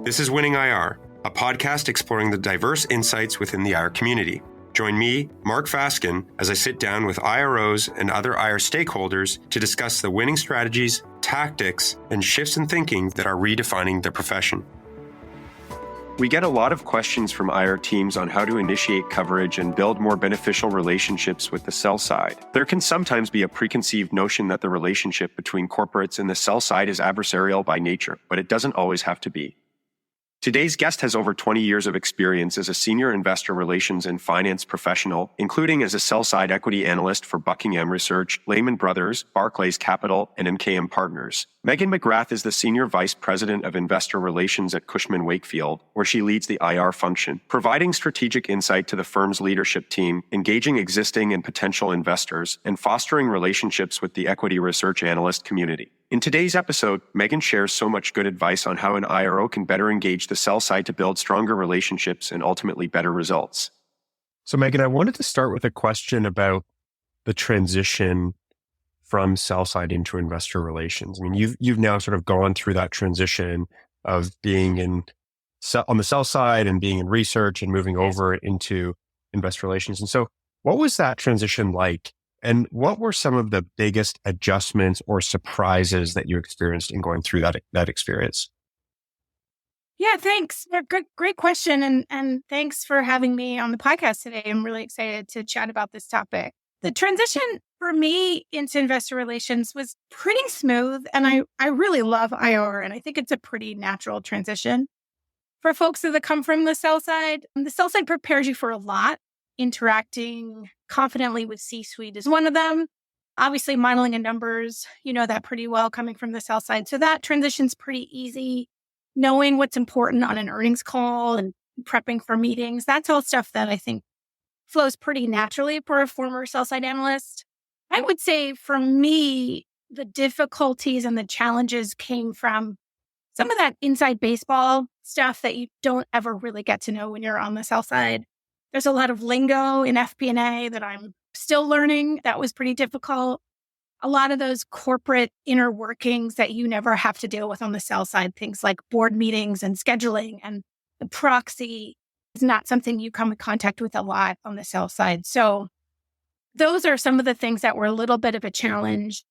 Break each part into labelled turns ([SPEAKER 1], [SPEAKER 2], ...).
[SPEAKER 1] This is Winning IR, a podcast exploring the diverse insights within the IR community. Join me, Mark Fasken, as I sit down with IROs and other IR stakeholders to discuss the winning strategies, tactics, and shifts in thinking that are redefining the profession. We get a lot of questions from IR teams on how to initiate coverage and build more beneficial relationships with the sell side. There can sometimes be a preconceived notion that the relationship between corporates and the sell side is adversarial by nature, but it doesn't always have to be. Today's guest has over 20 years of experience as a senior investor relations and finance professional, including as a sell-side equity analyst for Buckingham Research, Lehman Brothers, Barclays Capital, and MKM Partners. Megan McGrath is the senior vice president of investor relations at Cushman Wakefield, where she leads the IR function, providing strategic insight to the firm's leadership team, engaging existing and potential investors, and fostering relationships with the equity research analyst community. In today's episode, Megan shares so much good advice on how an IRO can better engage the sell side to build stronger relationships and ultimately better results.
[SPEAKER 2] So Megan, I wanted to start with a question about the transition from sell side into investor relations. I mean, you've now sort of gone through that transition of being on the sell side and being in research and moving over into investor relations. And so what was that transition like? And what were some of the biggest adjustments or surprises that you experienced in going through that experience?
[SPEAKER 3] Yeah, thanks. Great question. And thanks for having me on the podcast today. I'm really excited to chat about this topic. The transition for me into investor relations was pretty smooth. And I really love IR. And I think it's a pretty natural transition for folks that come from the sell side. The sell side prepares you for a lot. Interacting confidently with C-suite is one of them. Obviously, modeling and numbers, you know that pretty well coming from the sell side. So that transition's pretty easy. Knowing what's important on an earnings call and prepping for meetings, that's all stuff that I think flows pretty naturally for a former sell side analyst. I would say for me, the difficulties and the challenges came from some of that inside baseball stuff that you don't ever really get to know when you're on the sell side. There's a lot of lingo in FP&A that I'm still learning. That was pretty difficult. A lot of those corporate inner workings that you never have to deal with on the sell side, things like board meetings and scheduling and the proxy is not something you come in contact with a lot on the sell side. So those are some of the things that were a little bit of a challenge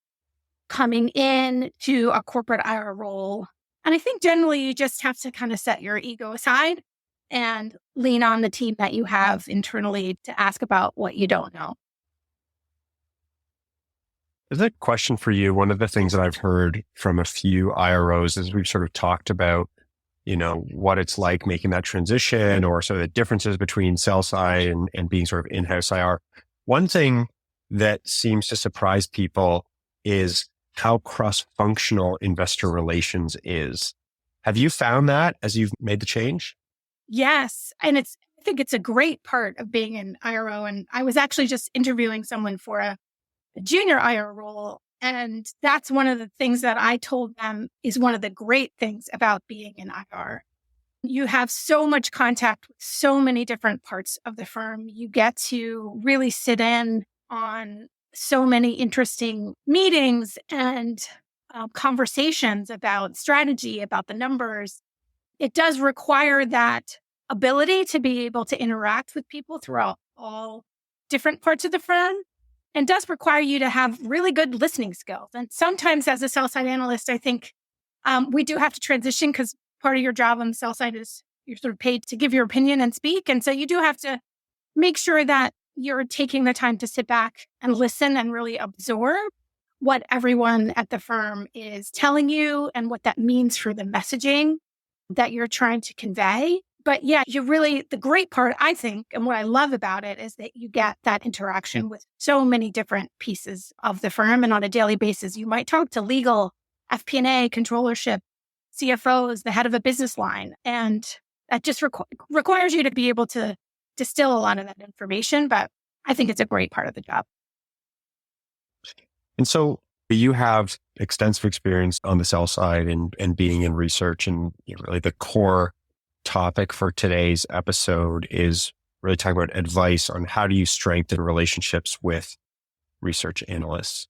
[SPEAKER 3] coming in to a corporate IR role. And I think generally you just have to kind of set your ego aside and lean on the team that you have internally to ask about what you don't know.
[SPEAKER 2] There's a question for you. One of the things that I've heard from a few IROs is we've sort of talked about, what it's like making that transition or sort of the differences between sell side and being sort of in-house IR. One thing that seems to surprise people is how cross-functional investor relations is. Have you found that as you've made the change?
[SPEAKER 3] Yes. And I think it's a great part of being an IRO. And I was actually just interviewing someone for a junior IR role. And that's one of the things that I told them is one of the great things about being an IR. You have so much contact with so many different parts of the firm. You get to really sit in on so many interesting meetings and conversations about strategy, about the numbers. It does require that ability to be able to interact with people throughout all different parts of the firm and does require you to have really good listening skills. And sometimes as a sell-side analyst, I think we do have to transition because part of your job on the sell side is you're sort of paid to give your opinion and speak. And so you do have to make sure that you're taking the time to sit back and listen and really absorb what everyone at the firm is telling you and what that means for the messaging that you're trying to convey. But yeah, the great part, I think, and what I love about it is that you get that interaction with so many different pieces of the firm. And on a daily basis, you might talk to legal, FP&A, controllership, CFOs, the head of a business line. And that just requires you to be able to distill a lot of that information. But I think it's a great part of the job.
[SPEAKER 2] And so you have extensive experience on the sell side and being in research, and really the core topic for today's episode is really talking about advice on how do you strengthen relationships with research analysts.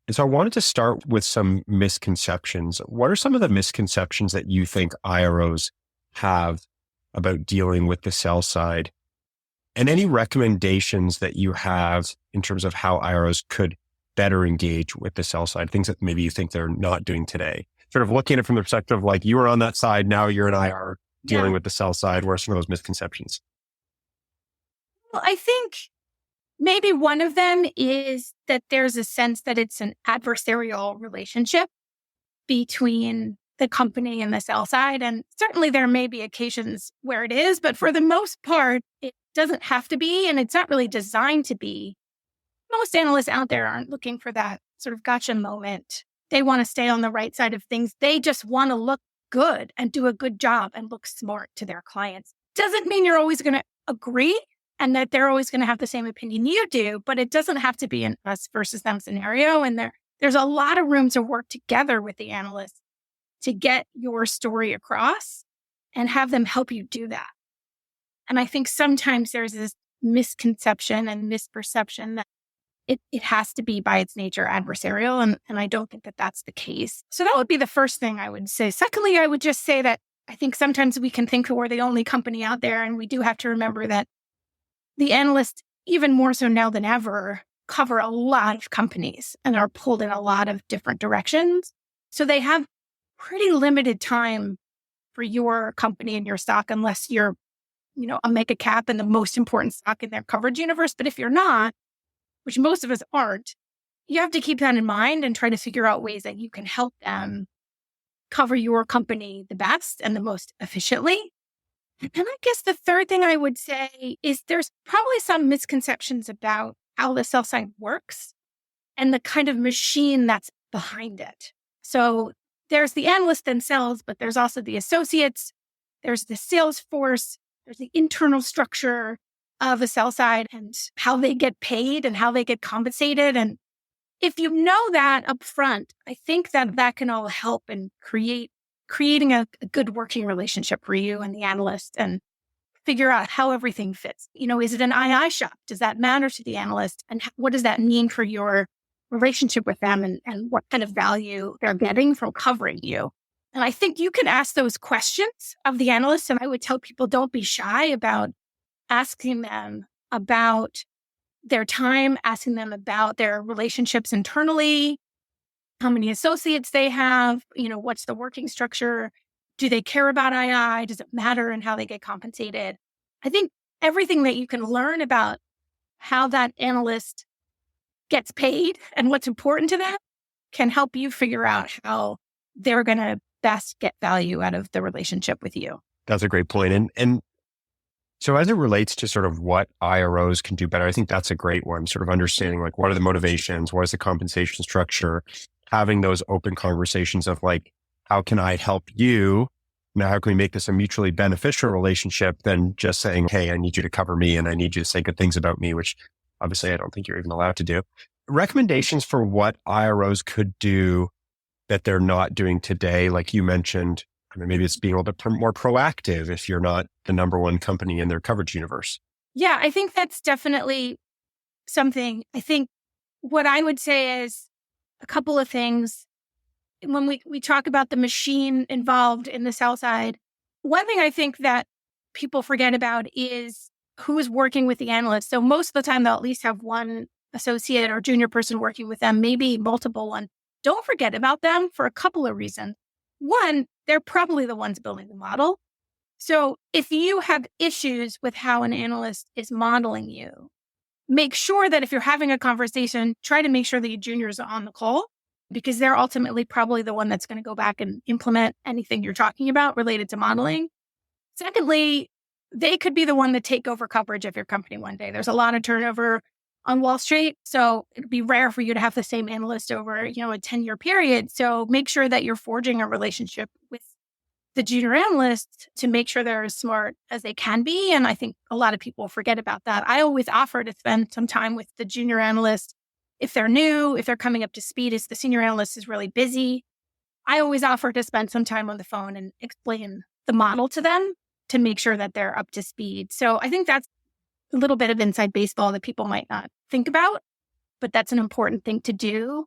[SPEAKER 2] And so I wanted to start with some misconceptions. What are some of the misconceptions that you think IROs have about dealing with the sell side, and any recommendations that you have in terms of how IROs could better engage with the sell side, things that maybe you think they're not doing today. Sort of looking at it from the perspective of like, you were on that side, now you're an IR dealing with the sell side. What are some of those misconceptions?
[SPEAKER 3] Well, I think maybe one of them is that there's a sense that it's an adversarial relationship between the company and the sell side. And certainly there may be occasions where it is, but for the most part, it doesn't have to be, and it's not really designed to be. Most analysts out there aren't looking for that sort of gotcha moment. They want to stay on the right side of things. They just want to look good and do a good job and look smart to their clients. Doesn't mean you're always going to agree and that they're always going to have the same opinion you do, but it doesn't have to be an us versus them scenario. And there's a lot of room to work together with the analysts to get your story across and have them help you do that. And I think sometimes there's this misconception and misperception that it has to be by its nature adversarial. And I don't think that that's the case. So that would be the first thing I would say. Secondly, I would just say that I think sometimes we can think we're the only company out there. And we do have to remember that the analysts, even more so now than ever, cover a lot of companies and are pulled in a lot of different directions. So they have pretty limited time for your company and your stock unless you're, a mega cap and the most important stock in their coverage universe. But if you're not, which most of us aren't, you have to keep that in mind and try to figure out ways that you can help them cover your company the best and the most efficiently. And I guess the third thing I would say is there's probably some misconceptions about how the sell side works and the kind of machine that's behind it. So there's the analyst themselves, but there's also the associates, there's the sales force, there's the internal structure of a sell side and how they get paid and how they get compensated. And if you know that up front, I think that can all help in creating a good working relationship for you and the analyst and figure out how everything fits. Is it an II shop? Does that matter to the analyst? And what does that mean for your relationship with them and what kind of value they're getting from covering you? And I think you can ask those questions of the analyst. And I would tell people, don't be shy about asking them about their time, asking them about their relationships internally, how many associates they have, what's the working structure? Do they care about II? Does it matter in how they get compensated? I think everything that you can learn about how that analyst gets paid and what's important to them can help you figure out how they're going to best get value out of the relationship with you.
[SPEAKER 2] That's a great point. And so as it relates to sort of what IROs can do better, I think that's a great one, sort of understanding like what are the motivations, what is the compensation structure, having those open conversations of like, how can I help you? Now, how can we make this a mutually beneficial relationship than just saying, hey, I need you to cover me and I need you to say good things about me, which obviously I don't think you're even allowed to do. Recommendations for what IROs could do that they're not doing today, like you mentioned. I mean, maybe it's being a little bit more proactive if you're not the number one company in their coverage universe.
[SPEAKER 3] Yeah, I think that's definitely something. I think what I would say is a couple of things. When we talk about the machine involved in the sell side, one thing I think that people forget about is who is working with the analyst. So most of the time, they'll at least have one associate or junior person working with them, maybe multiple ones. Don't forget about them for a couple of reasons. One, they're probably the ones building the model. So if you have issues with how an analyst is modeling you, make sure that if you're having a conversation, try to make sure that your juniors are on the call because they're ultimately probably the one that's going to go back and implement anything you're talking about related to modeling. Secondly, they could be the one that take over coverage of your company one day. There's a lot of turnover on Wall Street. So it'd be rare for you to have the same analyst over, a 10-year period. So make sure that you're forging a relationship with the junior analysts to make sure they're as smart as they can be. And I think a lot of people forget about that. I always offer to spend some time with the junior analyst. If they're new, if they're coming up to speed, if the senior analyst is really busy, I always offer to spend some time on the phone and explain the model to them to make sure that they're up to speed. So I think that's a little bit of inside baseball that people might not think about, but that's an important thing to do.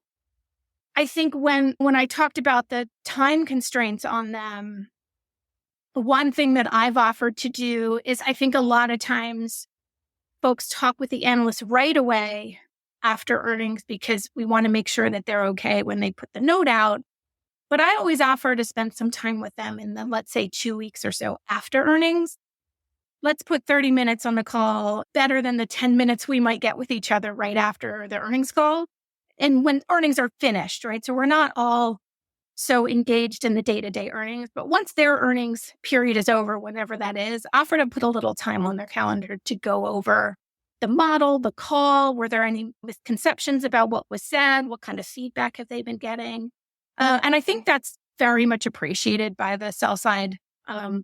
[SPEAKER 3] I think when I talked about the time constraints on them, one thing that I've offered to do is I think a lot of times folks talk with the analysts right away after earnings because we want to make sure that they're okay when they put the note out. But I always offer to spend some time with them in the, let's say, 2 weeks or so after earnings. Let's put 30 minutes on the call, better than the 10 minutes we might get with each other right after the earnings call. And when earnings are finished, right? So we're not all so engaged in the day-to-day earnings, but once their earnings period is over, whenever that is, offer to put a little time on their calendar to go over the model, the call. Were there any misconceptions about what was said? What kind of feedback have they been getting? And I think that's very much appreciated by the sell side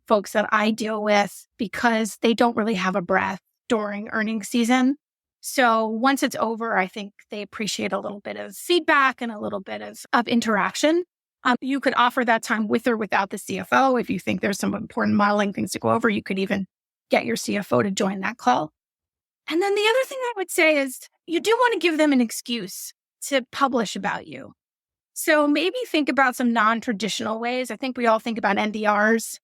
[SPEAKER 3] folks that I deal with because they don't really have a breath during earnings season. So once it's over, I think they appreciate a little bit of feedback and a little bit of interaction. You could offer that time with or without the CFO. If you think there's some important modeling things to go over, you could even get your CFO to join that call. And then the other thing I would say is you do want to give them an excuse to publish about you. So maybe think about some non-traditional ways. I think we all think about NDRs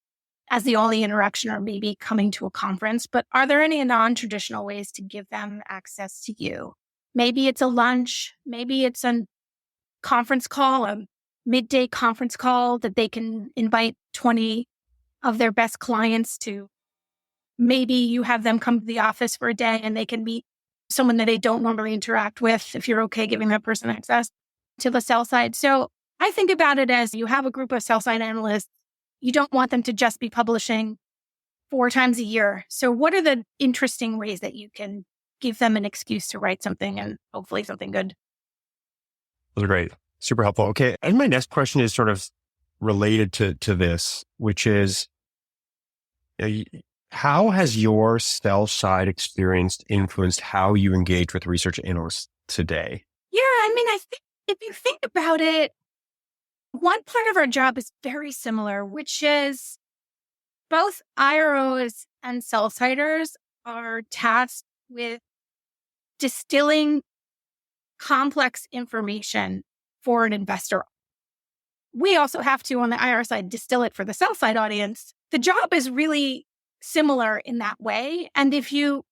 [SPEAKER 3] as the only interaction or maybe coming to a conference, but are there any non-traditional ways to give them access to you? Maybe it's a lunch, maybe it's a conference call, a midday conference call that they can invite 20 of their best clients to. Maybe you have them come to the office for a day and they can meet someone that they don't normally interact with, if you're okay giving that person access to the sell side. So I think about it as you have a group of sell side analysts. You don't want them to just be publishing 4 times a year. So what are the interesting ways that you can give them an excuse to write something and hopefully something good?
[SPEAKER 2] Those are great. Super helpful. Okay. And my next question is sort of related to this, which is, how has your sell side experience influenced how you engage with research analysts today?
[SPEAKER 3] Yeah, I mean, I think if you think about it, one part of our job is very similar, which is both IROs and sell-siders are tasked with distilling complex information for an investor. We also have to, on the IR side, distill it for the sell-side audience. The job is really similar in that way. And you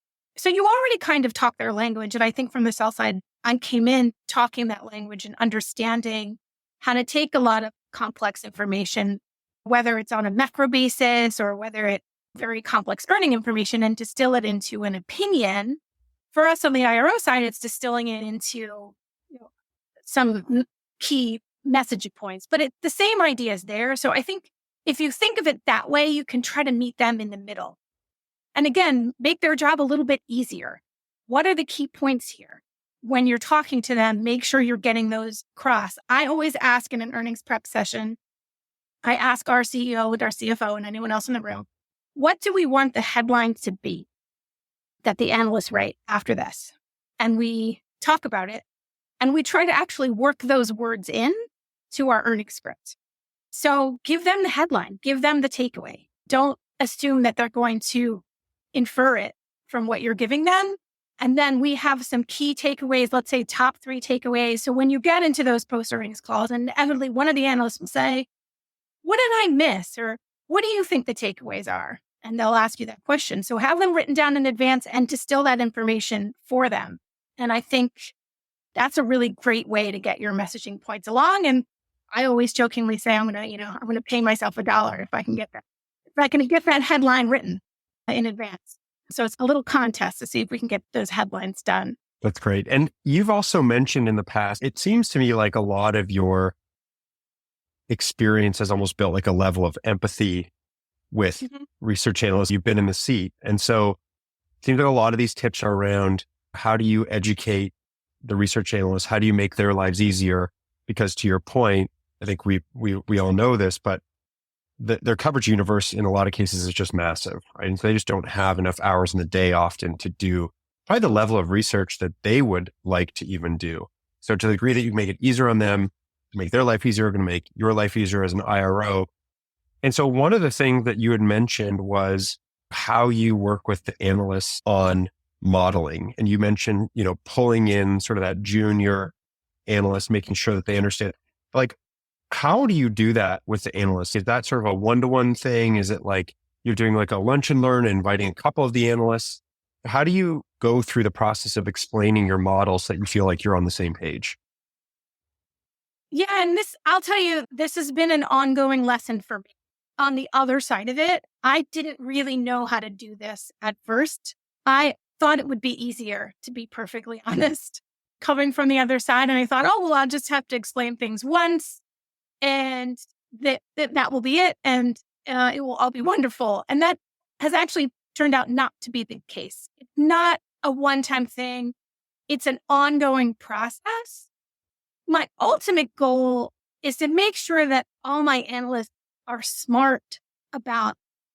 [SPEAKER 3] already kind of talk their language. And I think from the sell side, I came in talking that language and understanding how to take a lot of complex information, whether it's on a macro basis or whether it's very complex earning information, and distill it into an opinion. For us on the IRO side, it's distilling it into some key message points, but the same idea is there. So I think if you think of it that way, you can try to meet them in the middle. And again, make their job a little bit easier. What are the key points here? When you're talking to them, make sure you're getting those across. I always ask in an earnings prep session, I ask our CEO and our CFO and anyone else in the room, what do we want the headlines to be that the analysts write after this? And we talk about it. And we try to actually work those words in to our earnings script. So give them the headline, give them the takeaway. Don't assume that they're going to infer it from what you're giving them. And then we have some key takeaways, let's say top 3 takeaways. So when you get into those post-earnings calls, inevitably one of the analysts will say, what did I miss? Or what do you think the takeaways are? And they'll ask you that question. So have them written down in advance and distill that information for them. And I think that's a really great way to get your messaging points along. And I always jokingly say, I'm going to pay myself $1 if I can get that headline written in advance. So it's a little contest to see if we can get those headlines done.
[SPEAKER 2] That's great. And you've also mentioned in the past, it seems to me like a lot of your experience has almost built like a level of empathy with research analysts. You've been in the seat. And so it seems like a lot of these tips are around how do you educate the research analysts? How do you make their lives easier? Because to your point, I think we all know this, but their coverage universe in a lot of cases is just massive, right? And so they just don't have enough hours in the day often to do probably the level of research that they would like to even do. So to the degree that you make it easier on them, to make their life easier, going to make your life easier as an IRO. And so one of the things that you had mentioned was how you work with the analysts on modeling. And you mentioned, pulling in sort of that junior analyst, making sure that they understand. Like, How do you do that with the analysts? Is that sort of a one-to-one thing? Is it like you're doing like a lunch and learn and inviting a couple of the analysts? How do you go through the process of explaining your model so that you feel like you're on the same page?
[SPEAKER 3] Yeah. And I'll tell you, this has been an ongoing lesson for me. On the other side of it, I didn't really know how to do this at first. I thought it would be easier, to be perfectly honest, coming from the other side. And I thought, oh, well, I'll just have to explain things once and that will be it. And it will all be wonderful. And that has actually turned out not to be the case. It's not a one-time thing. It's an ongoing process. My ultimate goal is to make sure that all my analysts are smart about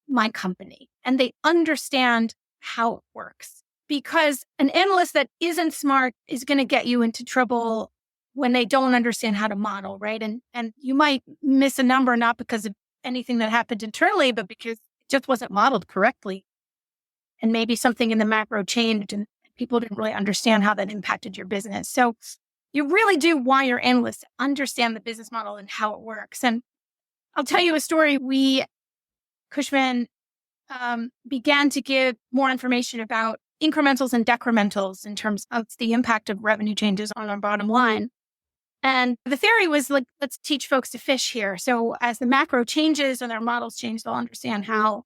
[SPEAKER 3] my company and they understand how it works. Because an analyst that isn't smart is going to get you into trouble when they don't understand how to model, right? And you might miss a number not because of anything that happened internally, but because it just wasn't modeled correctly. And maybe something in the macro changed and people didn't really understand how that impacted your business. So you really do want your analysts to understand the business model and how it works. And I'll tell you a story. Cushman began to give more information about incrementals and decrementals in terms of the impact of revenue changes on our bottom line. And the theory was like, let's teach folks to fish here. So as the macro changes and their models change, they'll understand how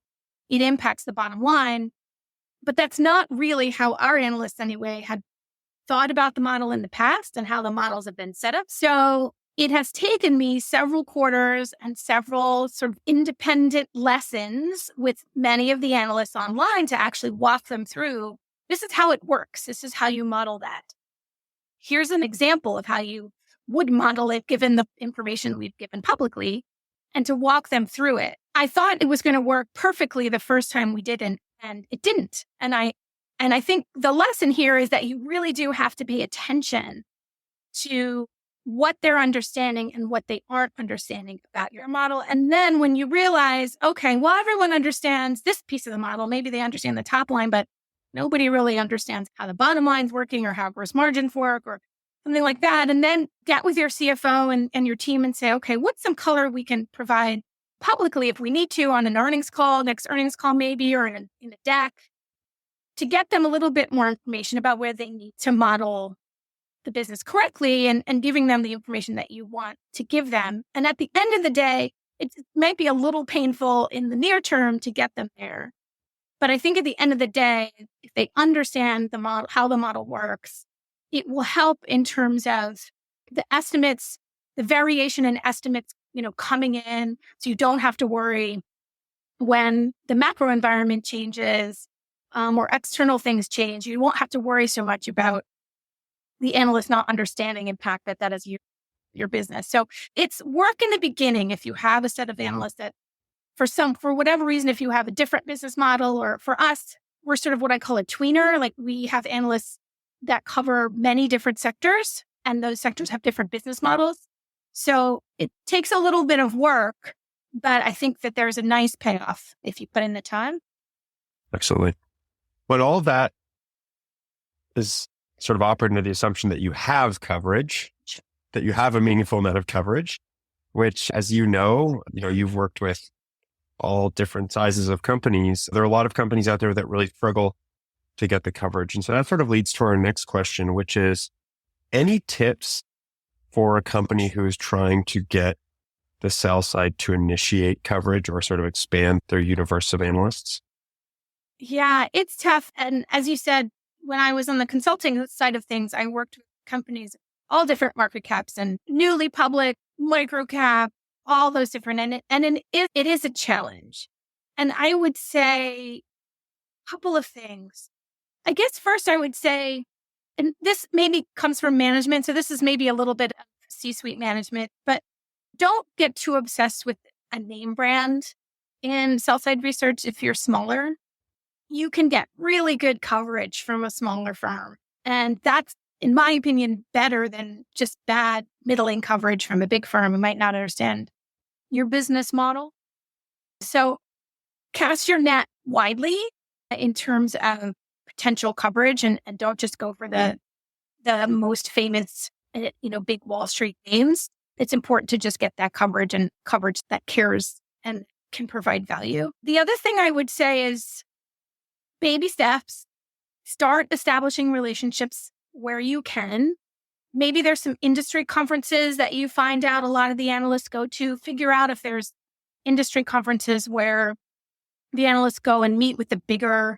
[SPEAKER 3] it impacts the bottom line. But that's not really how our analysts anyway had thought about the model in the past and how the models have been set up. So it has taken me several quarters and several sort of independent lessons with many of the analysts online to actually walk them through. This is how it works. This is how you model that. Here's an example of how you would model it given the information we've given publicly and to walk them through it. I thought it was going to work perfectly the first time we did, and it didn't. And I think the lesson here is that you really do have to pay attention to what they're understanding and what they aren't understanding about your model. And then when you realize, okay, well, everyone understands this piece of the model. Maybe they understand the top line, but nobody really understands how the bottom line's working or how gross margins work or something like that. And then get with your CFO and your team and say, okay, what's some color we can provide publicly if we need to on an earnings call, next earnings call maybe, or in a deck, to get them a little bit more information about where they need to model the business correctly and giving them the information that you want to give them. And at the end of the day, it might be a little painful in the near term to get them there. But I think at the end of the day, if they understand the model, how the model works, it will help in terms of the estimates, the variation in estimates, coming in. So you don't have to worry when the macro environment changes or external things change. You won't have to worry so much about the analyst not understanding impact that is your business. So it's work in the beginning if you have a set of analysts that for whatever reason, if you have a different business model, or for us, we're sort of what I call a tweener. Like we have analysts that cover many different sectors and those sectors have different business models. So it takes a little bit of work, but I think that there's a nice payoff if you put in the time.
[SPEAKER 2] Absolutely. But all of that is sort of operating under the assumption that you have coverage, that you have a meaningful amount of coverage, which, as you've worked with all different sizes of companies. There are a lot of companies out there that really struggle to get the coverage. And so that sort of leads to our next question, which is any tips for a company who is trying to get the sell side to initiate coverage or sort of expand their universe of analysts?
[SPEAKER 3] Yeah, it's tough. And as you said, when I was on the consulting side of things, I worked with companies, all different market caps and newly public, micro cap, all those different, and it is a challenge. And I would say a couple of things. I guess first I would say, and this maybe comes from management, so this is maybe a little bit of C-suite management, but don't get too obsessed with a name brand in sell-side research if you're smaller. You can get really good coverage from a smaller firm. And that's, in my opinion, better than just bad middling coverage from a big firm who might not understand your business model. So cast your net widely in terms of potential coverage and don't just go for the most famous, big Wall Street names. it's important to just get that coverage and coverage that cares and can provide value. The other thing I would say is baby steps. Start establishing relationships where you can. Maybe there's some industry conferences that you find out a lot of the analysts go to. Figure out if there's industry conferences where the analysts go and meet with the bigger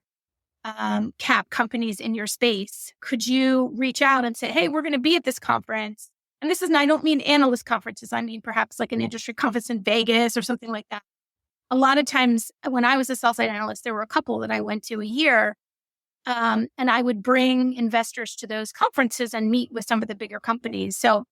[SPEAKER 3] cap companies in your space. Could you reach out and say, hey, we're going to be at this conference? And I don't mean analyst conferences. I mean perhaps like an industry conference in Vegas or something like that. A lot of times when I was a sell-side analyst, there were a couple that I went to a year. And I would bring investors to those conferences and meet with some of the bigger companies. So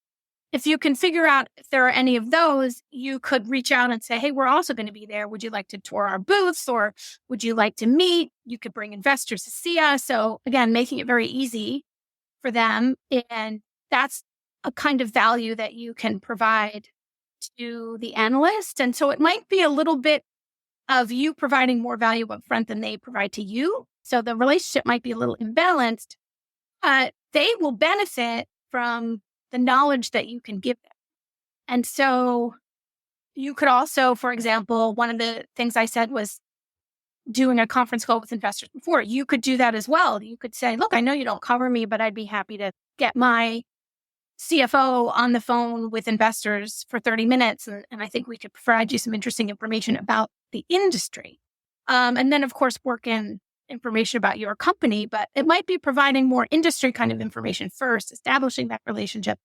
[SPEAKER 3] if you can figure out if there are any of those, you could reach out and say, hey, we're also going to be there. Would you like to tour our booths or would you like to meet? You could bring investors to see us. So again, making it very easy for them. And that's a kind of value that you can provide to the analyst. And so it might be a little bit of you providing more value up front than they provide to you. So the relationship might be a little imbalanced, but they will benefit from the knowledge that you can give them. And so you could also, for example, one of the things I said was doing a conference call with investors before. You could do that as well. You could say, look, I know you don't cover me, but I'd be happy to get my CFO on the phone with investors for 30 minutes. And I think we could provide you some interesting information about the industry. And then, of course, work in information about your company, but it might be providing more industry kind of information first, establishing that relationship,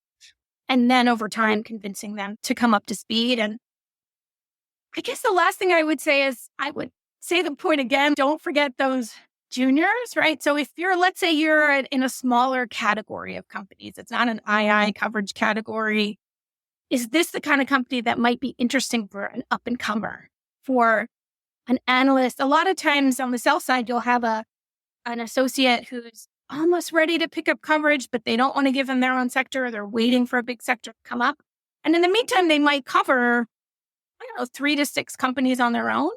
[SPEAKER 3] and then over time, convincing them to come up to speed. And I guess the last thing I would say is I would say the point again, don't forget those juniors, right? So if let's say you're in a smaller category of companies, it's not an II coverage category. Is this the kind of company that might be interesting for an up and comer, for an analyst? A lot of times on the sell side, you'll have an associate who's almost ready to pick up coverage, but they don't want to give them their own sector. They're waiting for a big sector to come up. And in the meantime, they might cover, 3 to 6 companies on their own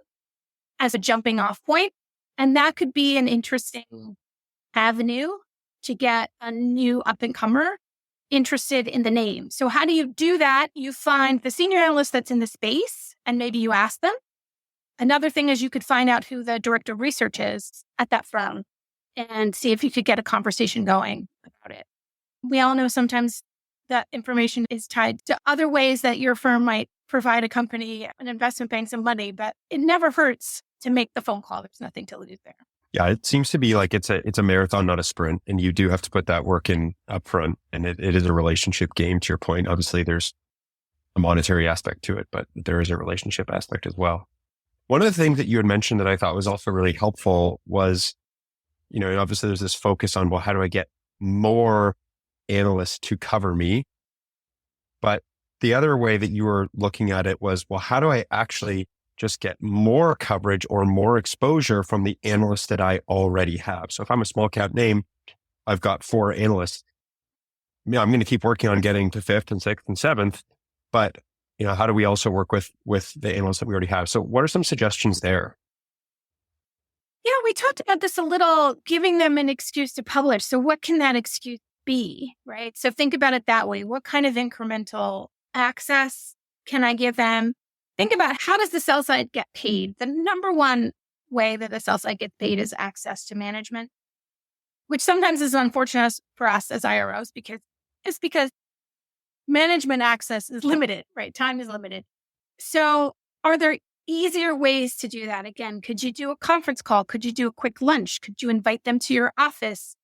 [SPEAKER 3] as a jumping off point. And that could be an interesting avenue to get a new up and comer interested in the name. So how do you do that? You find the senior analyst that's in the space and maybe you ask them. Another thing is you could find out who the director of research is at that firm and see if you could get a conversation going about it. We all know sometimes that information is tied to other ways that your firm might provide a company, an investment bank, some money, but it never hurts to make the phone call. There's nothing to lose there.
[SPEAKER 2] Yeah, it seems to be like it's a marathon, not a sprint. And you do have to put that work in upfront. And it is a relationship game, to your point. Obviously, there's a monetary aspect to it, but there is a relationship aspect as well. One of the things that you had mentioned that I thought was also really helpful was, obviously there's this focus on, well, how do I get more analysts to cover me? But the other way that you were looking at it was, well, how do I actually just get more coverage or more exposure from the analysts that I already have? So if I'm a small cap name, I've got 4 analysts. I'm going to keep working on getting to 5th and 6th and 7th, but how do we also work with the analysts that we already have? So what are some suggestions there?
[SPEAKER 3] Yeah, we talked about this a little, giving them an excuse to publish. So what can that excuse be, right? So think about it that way. What kind of incremental access can I give them? Think about how does the sell side get paid? The number one way that the sell side gets paid is access to management, which sometimes is unfortunate for us as IROs because management access is limited, right? Time is limited. So are there easier ways to do that? Again, could you do a conference call? Could you do a quick lunch? Could you invite them to your office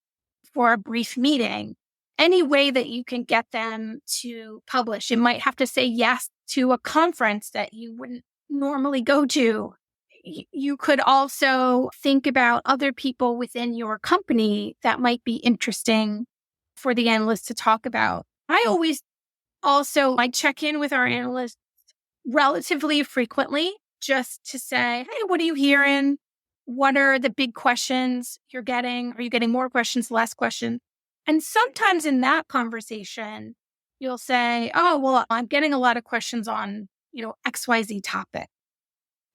[SPEAKER 3] for a brief meeting? Any way that you can get them to publish. You might have to say yes to a conference that you wouldn't normally go to. You could also think about other people within your company that might be interesting for the analyst to talk about. I always I check in with our analysts relatively frequently just to say, hey, what are you hearing? What are the big questions you're getting? Are you getting more questions, less questions? And sometimes in that conversation, you'll say, oh, well, I'm getting a lot of questions on, XYZ topic.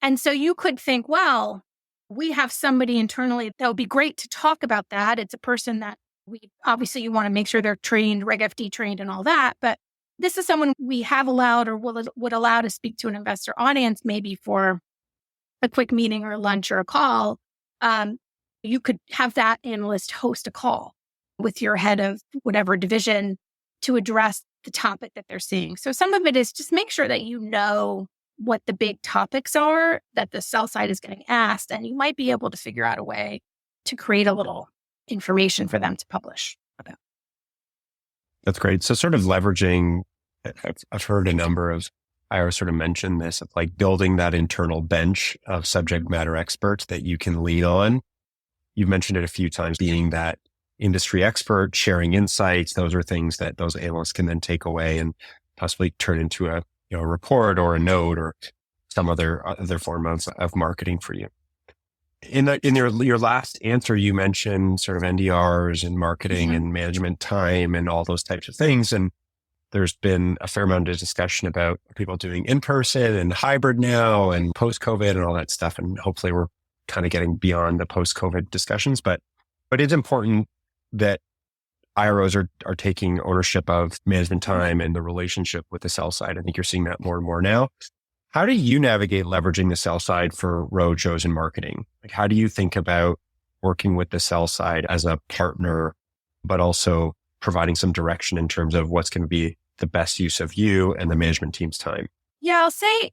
[SPEAKER 3] And so you could think, well, we have somebody internally that would be great to talk about that. It's a person that you want to make sure they're trained, Reg FD trained and all that, but this is someone we have allowed or would allow to speak to an investor audience, maybe for a quick meeting or lunch or a call. You could have that analyst host a call with your head of whatever division to address the topic that they're seeing. So some of it is just make sure that you know what the big topics are that the sell side is getting asked, and you might be able to figure out a way to create a little information for them to publish about.
[SPEAKER 2] That's great. So sort of leveraging, I've heard a number of IROs sort of mention this, of like building that internal bench of subject matter experts that you can lean on. You've mentioned it a few times, being that industry expert, sharing insights. Those are things that those analysts can then take away and possibly turn into a report or a note or some other form of marketing for you. In your last answer, you mentioned sort of NDRs and marketing and management time and all those types of things. And there's been a fair amount of discussion about people doing in-person and hybrid now and post-COVID and all that stuff. And hopefully we're kind of getting beyond the post-COVID discussions, but it's important that IROs are taking ownership of management time and the relationship with the sell side. I think you're seeing that more and more now. How do you navigate leveraging the sell side for roadshows and marketing? Like, how do you think about working with the sell side as a partner, but also providing some direction in terms of what's going to be the best use of you and the management team's time?
[SPEAKER 3] Yeah, I'll say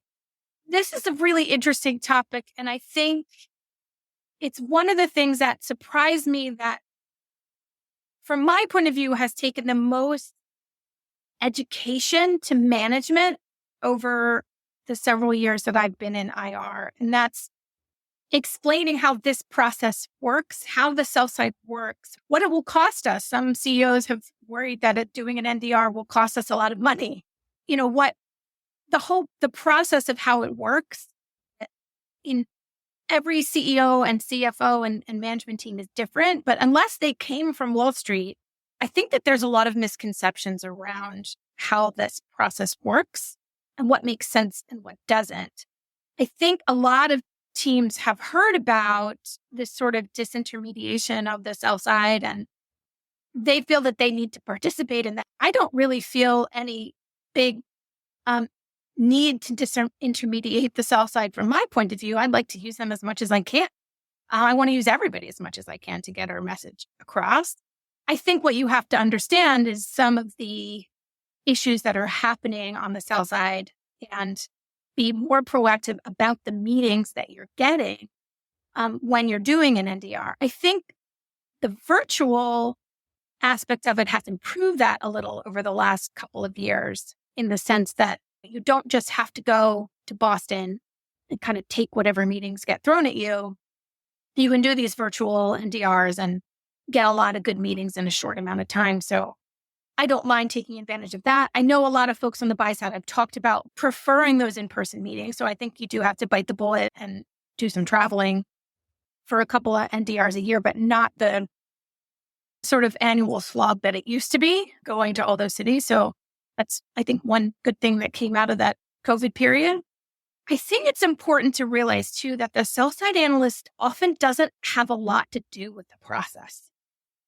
[SPEAKER 3] this is a really interesting topic. And I think it's one of the things that surprised me that, from my point of view, has taken the most education to management over the several years that I've been in IR. And that's explaining how this process works, how the sell side works, what it will cost us. Some CEOs have worried that doing an NDR will cost us a lot of money. What the process of how it works in every CEO and CFO and management team is different. But unless they came from Wall Street, I think that there's a lot of misconceptions around how this process works and what makes sense and what doesn't. I think a lot of teams have heard about this sort of disintermediation of the sell side, and they feel that they need to participate in that. I don't really feel any big need to disintermediate the sell side from my point of view. I'd like to use them as much as I can. I want to use everybody as much as I can to get our message across. I think what you have to understand is some of the issues that are happening on the sell side and be more proactive about the meetings that you're getting when you're doing an NDR. I think the virtual aspect of it has improved that a little over the last couple of years, in the sense that you don't just have to go to Boston and kind of take whatever meetings get thrown at you. You can do these virtual NDRs and get a lot of good meetings in a short amount of time. So I don't mind taking advantage of that. I know a lot of folks on the buy side have talked about preferring those in-person meetings. So I think you do have to bite the bullet and do some traveling for a couple of NDRs a year, but not the sort of annual slog that it used to be, going to all those cities. So that's, I think, one good thing that came out of that COVID period. I think it's important to realize, too, that the sell-side analyst often doesn't have a lot to do with the process.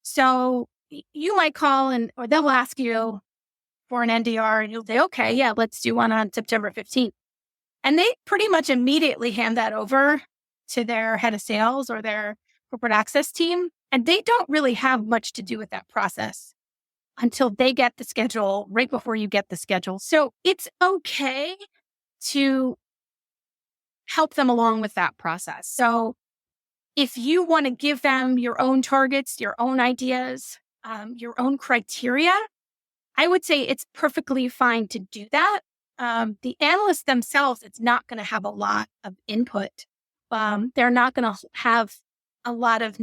[SPEAKER 3] So you might call or they'll ask you for an NDR and you'll say, okay, yeah, let's do one on September 15th. And they pretty much immediately hand that over to their head of sales or their corporate access team. And they don't really have much to do with that process until they get the schedule right before you get the schedule. So it's okay to help them along with that process. So if you want to give them your own targets, your own ideas, your own criteria, I would say it's perfectly fine to do that. The analysts themselves, it's not going to have a lot of input. They're not going to have a lot of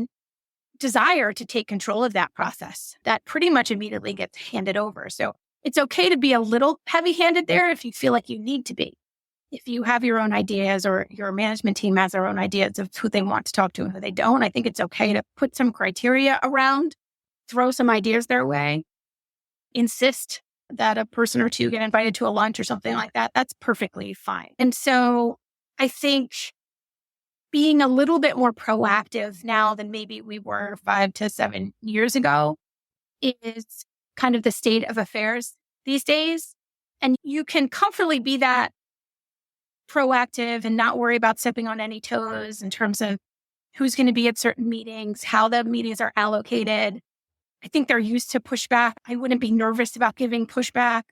[SPEAKER 3] desire to take control of that process. That pretty much immediately gets handed over. So it's okay to be a little heavy-handed there if you feel like you need to be. If you have your own ideas or your management team has their own ideas of who they want to talk to and who they don't, I think it's okay to put some criteria around, throw some ideas their way, insist that a person or two get invited to a lunch or something like that. That's perfectly fine. And so I think being a little bit more proactive now than maybe we were 5 to 7 years ago is kind of the state of affairs these days. And you can comfortably be that proactive and not worry about stepping on any toes in terms of who's going to be at certain meetings, how the meetings are allocated. I think they're used to pushback. I wouldn't be nervous about giving pushback.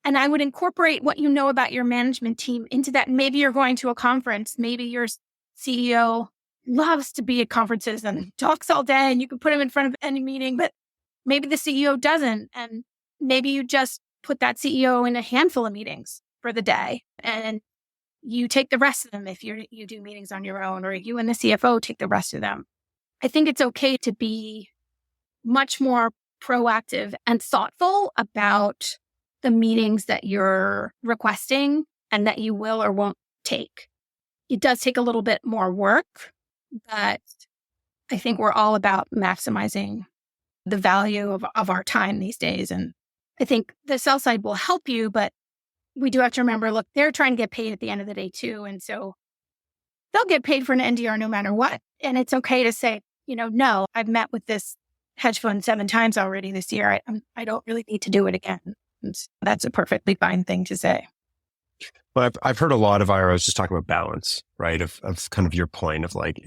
[SPEAKER 3] And I would incorporate what you know about your management team into that. Maybe you're going to a conference. Maybe your CEO loves to be at conferences and talks all day and you can put him in front of any meeting, but maybe the CEO doesn't. And maybe you just put that CEO in a handful of meetings for the day and you take the rest of them if you do meetings on your own, or you and the CFO take the rest of them. I think it's okay to be much more proactive and thoughtful about the meetings that you're requesting and that you will or won't take. It does take a little bit more work, but I think we're all about maximizing the value of our time these days. And I think the sell side will help you, but we do have to remember, look, they're trying to get paid at the end of the day too. And so they'll get paid for an NDR no matter what. And it's okay to say, no, I've met with this hedge fund 7 times already this year. I don't really need to do it again. And that's a perfectly fine thing to say.
[SPEAKER 2] Well, I've heard a lot of IROs just talking about balance, right? Of kind of your point of like,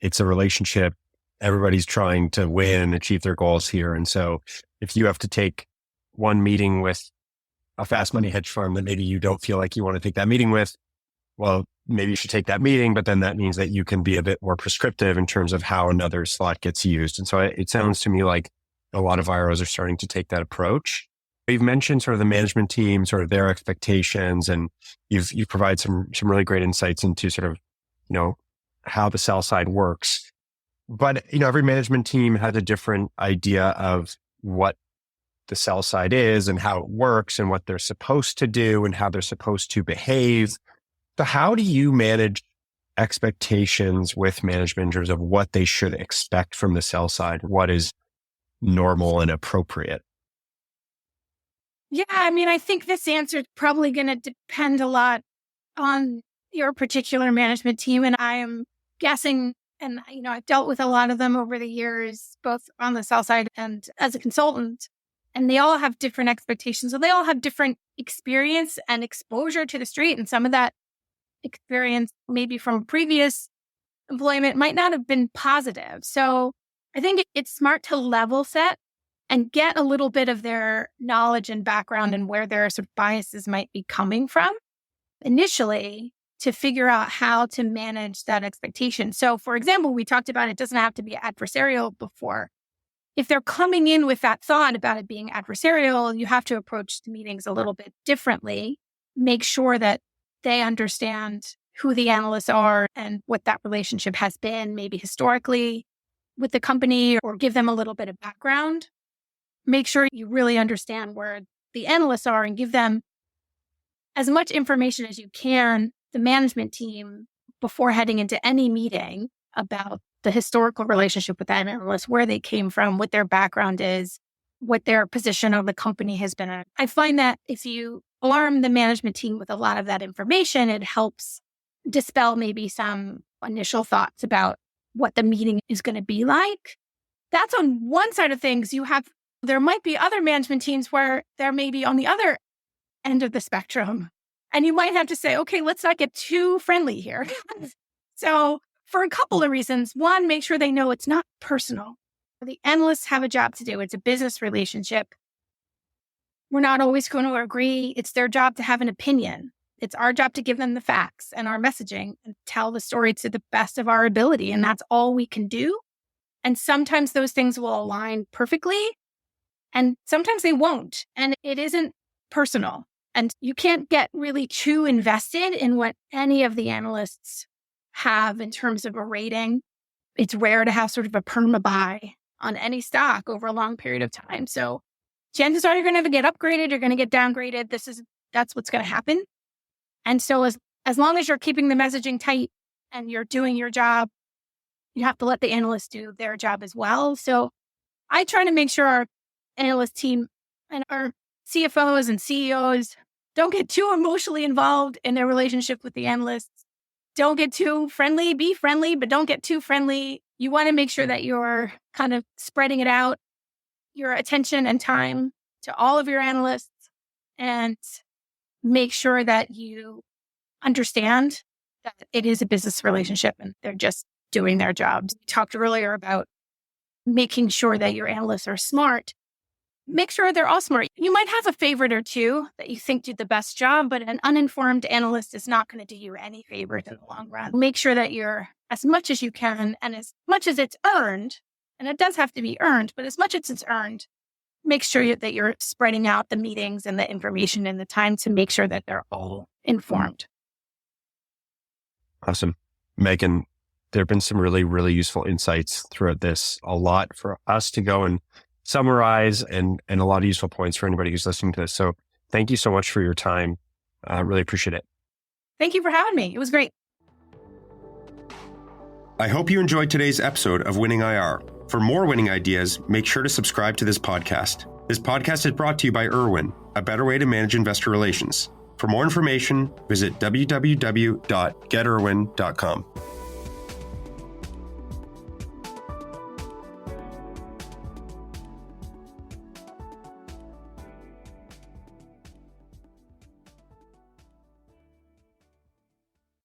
[SPEAKER 2] it's a relationship. Everybody's trying to win and achieve their goals here. And so if you have to take one meeting with a fast money hedge fund that maybe you don't feel like you want to take that meeting with, well, maybe you should take that meeting, but then that means that you can be a bit more prescriptive in terms of how another slot gets used. And so it sounds to me like a lot of IROs are starting to take that approach. You've mentioned sort of the management team, sort of their expectations, and you've provided some really great insights into sort of, how the sell side works. But, every management team has a different idea of what the sell side is and how it works and what they're supposed to do and how they're supposed to behave. So how do you manage expectations with management in terms of what they should expect from the sell side? What is normal and appropriate?
[SPEAKER 3] Yeah, I think this answer is probably going to depend a lot on your particular management team. And I am guessing, and I've dealt with a lot of them over the years, both on the sell side and as a consultant. And they all have different expectations. So they all have different experience and exposure to the street. And some of that experience, maybe from previous employment, might not have been positive. So I think it's smart to level set and get a little bit of their knowledge and background and where their sort of biases might be coming from initially to figure out how to manage that expectation. So for example, we talked about it doesn't have to be adversarial before. If they're coming in with that thought about it being adversarial, you have to approach the meetings a little bit differently. Make sure that they understand who the analysts are and what that relationship has been, maybe historically with the company, or give them a little bit of background. Make sure you really understand where the analysts are and give them as much information as you can, the management team, before heading into any meeting about the historical relationship with that analyst, where they came from, what their background is, what their position of the company has been. I find that if you arm the management team with a lot of that information, it helps dispel maybe some initial thoughts about what the meeting is going to be like. That's on one side of things. There might be other management teams where they're maybe on the other end of the spectrum. And you might have to say, okay, let's not get too friendly here. So for a couple of reasons, one, make sure they know it's not personal. The analysts have a job to do. It's a business relationship. We're not always going to agree. It's their job to have an opinion. It's our job to give them the facts and our messaging and tell the story to the best of our ability. And that's all we can do. And sometimes those things will align perfectly and sometimes they won't. And it isn't personal. And you can't get really too invested in what any of the analysts have in terms of a rating. It's rare to have sort of a perma buy on any stock over a long period of time. So chances are you're going to get upgraded, you're going to get downgraded. That's what's going to happen. And so as long as you're keeping the messaging tight and you're doing your job, you have to let the analysts do their job as well. So I try to make sure our analyst team and our CFOs and CEOs don't get too emotionally involved in their relationship with the analysts. Don't get too friendly. Be friendly, but don't get too friendly. You want to make sure that you're kind of spreading it out, your attention and time to all of your analysts, and make sure that you understand that it is a business relationship and they're just doing their jobs. We talked earlier about making sure that your analysts are smart. Make sure they're all smart. You might have a favorite or two that you think do the best job, but an uninformed analyst is not going to do you any favors in the long run. Make sure that you're, as much as you can and as much as it's earned, and it does have to be earned, but as much as it's earned, make sure that you're spreading out the meetings and the information and the time to make sure that they're all informed.
[SPEAKER 2] Awesome. Megan, there have been some really, really useful insights throughout this. A lot for us to go and summarize and a lot of useful points for anybody who's listening to this. So thank you so much for your time. I really appreciate it.
[SPEAKER 3] Thank you for having me. It was great.
[SPEAKER 1] I hope you enjoyed today's episode of Winning IR. For more winning ideas, make sure to subscribe to this podcast. This podcast is brought to you by Irwin, a better way to manage investor relations. For more information, visit www.getirwin.com.